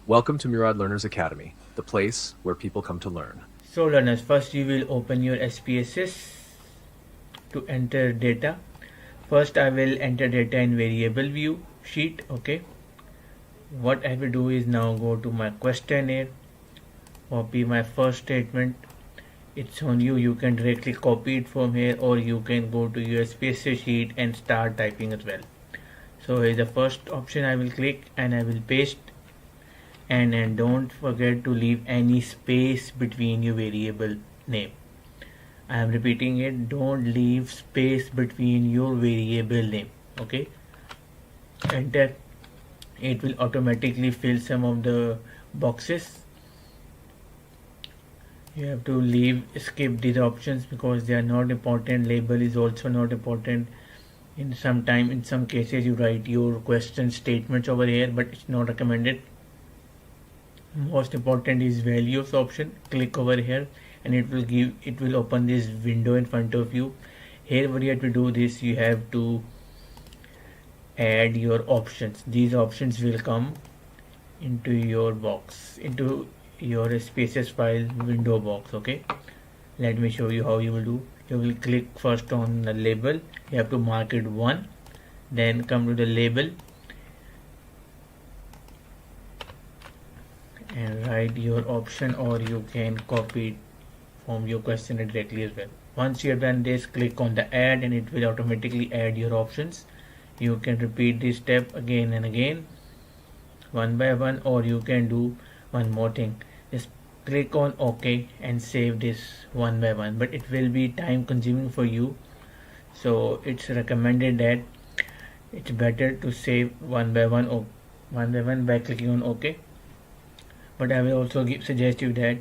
Welcome to Murad Learners Academy, the place where people come to learn. So learners, first you will open your SPSS to enter data. First I will enter data in variable view sheet. Okay. What I will do is now go to my questionnaire, copy my first statement. It's on you. You can directly copy it from here, or you can go to your SPSS sheet and start typing as well. So here's the first option. I will click and I will paste, and don't forget to leave any space between your variable name. I am repeating it, don't leave space between your variable name. Okay, enter. It will automatically fill some of the boxes. You have to skip these options because they are not important. Label is also not important. In some cases you write your question statements over here, but it's not recommended. Most important is values option. Click over here and it will open this window in front of you. Here what you have to do this, you have to add your options. These options will come into your box, into your Spss file window box. Okay, let me show you how you will do. You will click first on the label. You have to mark it 1, then come to the label and write your option, or you can copy it from your questionnaire directly as well. Once you have done this, click on the add and it will automatically add your options. You can repeat this step again and again, one by one, or you can do one more thing. Just click on OK and save this one by one, but it will be time consuming for you, so it's recommended that it's better to save one by one by clicking on OK. But I will also suggest you that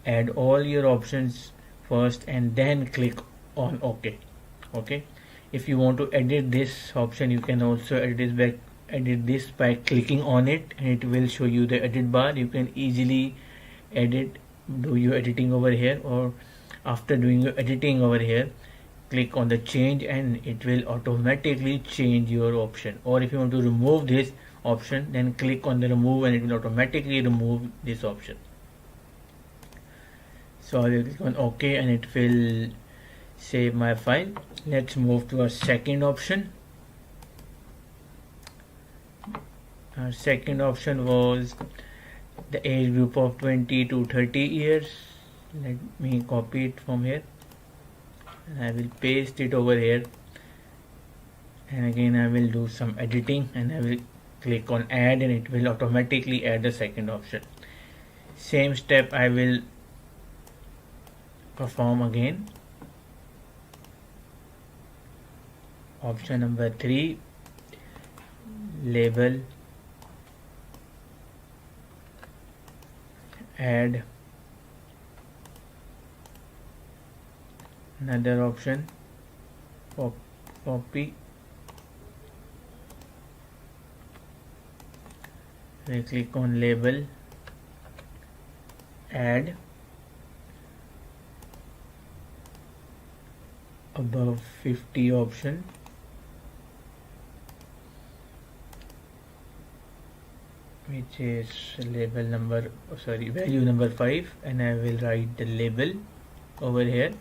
add all your options first and then click on OK. Okay, if you want to edit this option, you can also edit this by clicking on it and it will show you the edit bar. You can easily do your editing over here, or after doing your editing over here, click on the change and it will automatically change your option. Or if you want to remove this option, then click on the remove and it will automatically remove this option. So I will click on OK and it will save my file. Let's move to our second option. Our second option was the age group of 20 to 30 years. Let me copy it from here and I will paste it over here, and again I will do some editing and I will click on add and it will automatically add the second option. Same step I will perform again. Option number 3, label, add another option, copy, we click on label, add, above 50 option, which is value number 5, and I will write the label over here.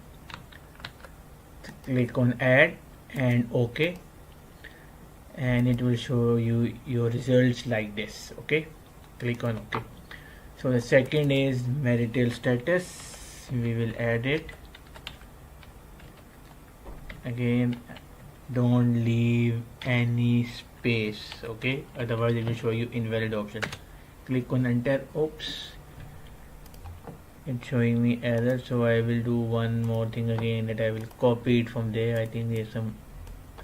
Click on add and OK, and it will show you your results like this. Okay, click on OK. So the second is marital status. We will add it. Again, don't leave any space, okay, otherwise it will show you invalid option. Click on enter. Oops, it's showing me error, so I will do one more thing again, that I will copy it from there. I think there's some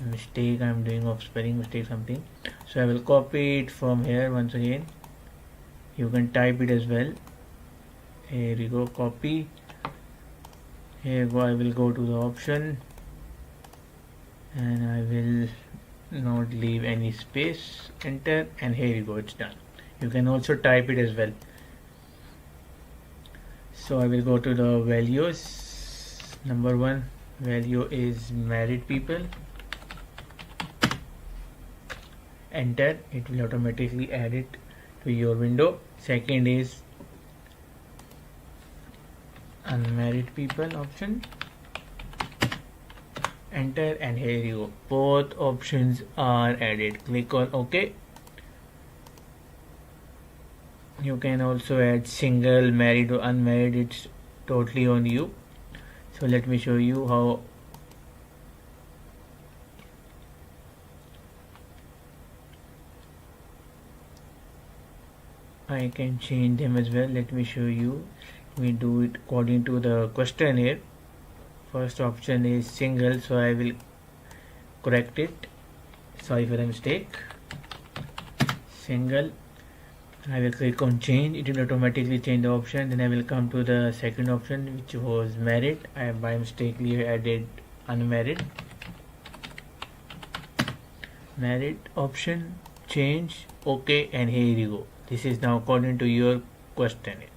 mistake I'm doing of spelling mistake something, so I will copy it from here once again. You can type it as well. Here we go, copy. Here go, I will go to the option and I will not leave any space, enter, and here you go, it's done. You can also type it as well. So I will go to the values. Number 1 value is married people, enter, it will automatically add it to your window. Second is unmarried people option. Enter, and here you go. Both options are added. Click on OK. You can also add single, married or unmarried. It's totally on you. So let me show you how I can change them as well. Let me show you. We do it according to the questionnaire. First option is single, so I will correct it. Sorry for the mistake. Single. I will click on change. It will automatically change the option. Then I will come to the second option, which was married. I by mistakenly added unmarried. Married option, change, OK, and here you go. This is now according to your questionnaire.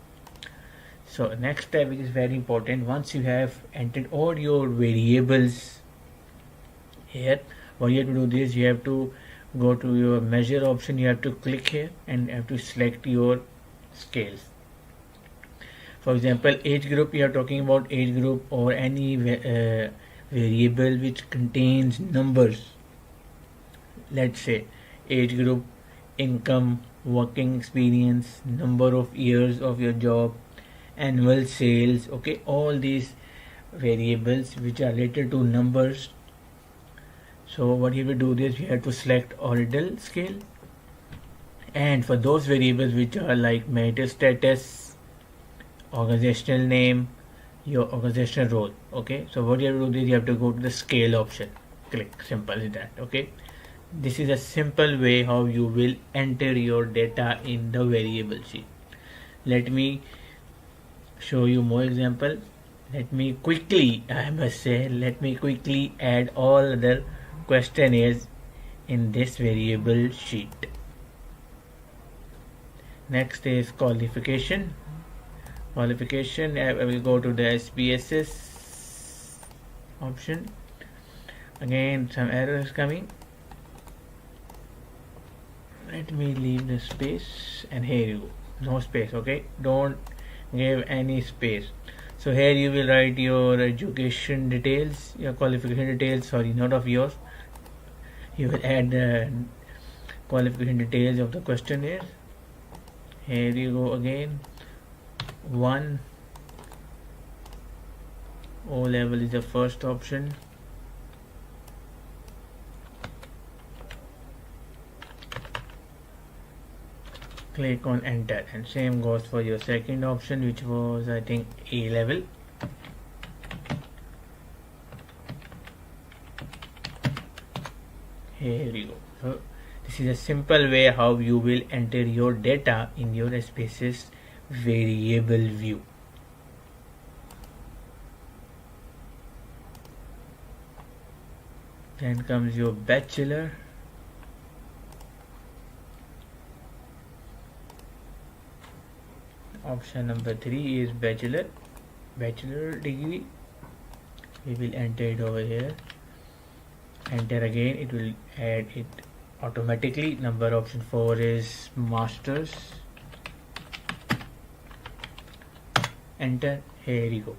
So next step, which is very important, once you have entered all your variables here, what you have to do this, you have to go to your measure option. You have to click here and have to select your scales. For example, age group, you are talking about age group or any variable which contains numbers. Let's say age group, income, working experience, number of years of your job, annual sales. Okay, all these variables which are related to numbers. So what you will do this, you have to select ordinal scale, and for those variables which are like marital status, organizational name, your organizational role. Okay, so what you have to do is you have to go to the scale option. Click, simple as that. Okay, this is a simple way how you will enter your data in the variable sheet. Let me show you more example. Let me quickly add all other questionnaires in this variable sheet. Next is qualification. I will go to the Spss option. Again, some errors coming. Let me leave the space, and here you go. No space. Okay, don't give any space. So here you will write your education details, your qualification details. Sorry, not of yours. You will add the qualification details of the questionnaire. Here you go again. 1 O level is the first option. Click on enter, and same goes for your second option, which was I think A level. Here you go. So this is a simple way how you will enter your data in your Spss variable view. Then comes your bachelor. Option number 3 is bachelor degree. We will enter it over here. Enter again, it will add it automatically. Number option 4 is masters. Enter, here you go.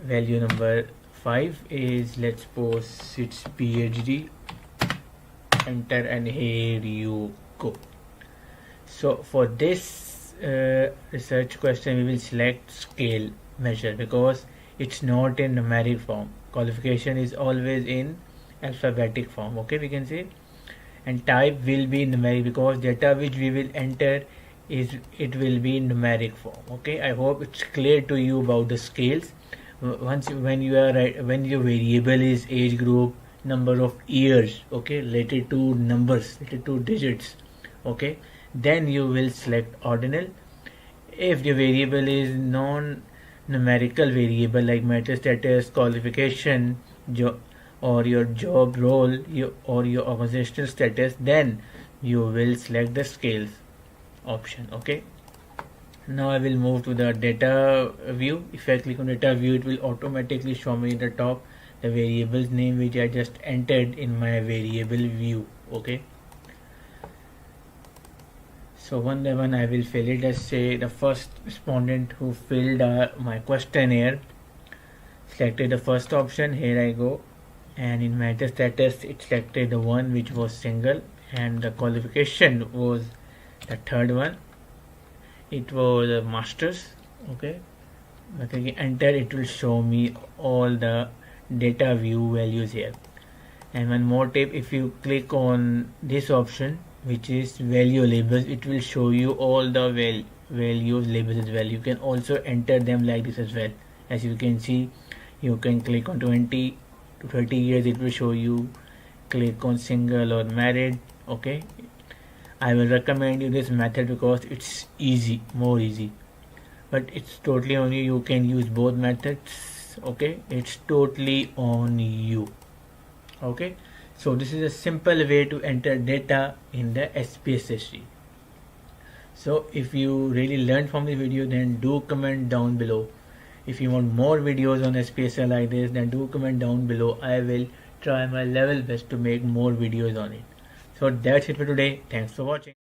Value number 5 is, let's suppose it's PhD. Enter, and here you go. So for this research question, we will select scale measure because it's not in numeric form. Qualification is always in alphabetic form. Okay, we can say, and type will be numeric because data which we will enter it will be in numeric form. Okay, I hope it's clear to you about the scales. When your variable is age group, number of years, okay, related to numbers, related to digits, okay, then you will select ordinal. If the variable is non-numerical variable like marital status, qualification, or your job role, or your organizational status, then you will select the scales option. Okay, now I will move to the data view. If I click on data view, it will automatically show me the top the variable's name which I just entered in my variable view. Okay, So one by one I will fill it. Let's say the first respondent who filled my questionnaire selected the first option. Here I go, and in marital status it selected the one which was single, and the qualification was the third one. It was a master's. Okay, but again enter, it will show me all the data view values here. And one more tip, if you click on this option which is value labels, it will show you all the values labels as well. You can also enter them like this as well. As you can see, you can click on 20 to 30 years, it will show you. Click on single or married. Okay, I will recommend you this method because it's easy, more easy, but it's totally on you. You can use both methods. Okay, it's totally on you. Okay, so this is a simple way to enter data in the Spss history. So if you really learned from the video, then do comment down below. If you want more videos on Spss like this, then do comment down below. I will try my level best to make more videos on it. So that's it for today. Thanks for watching.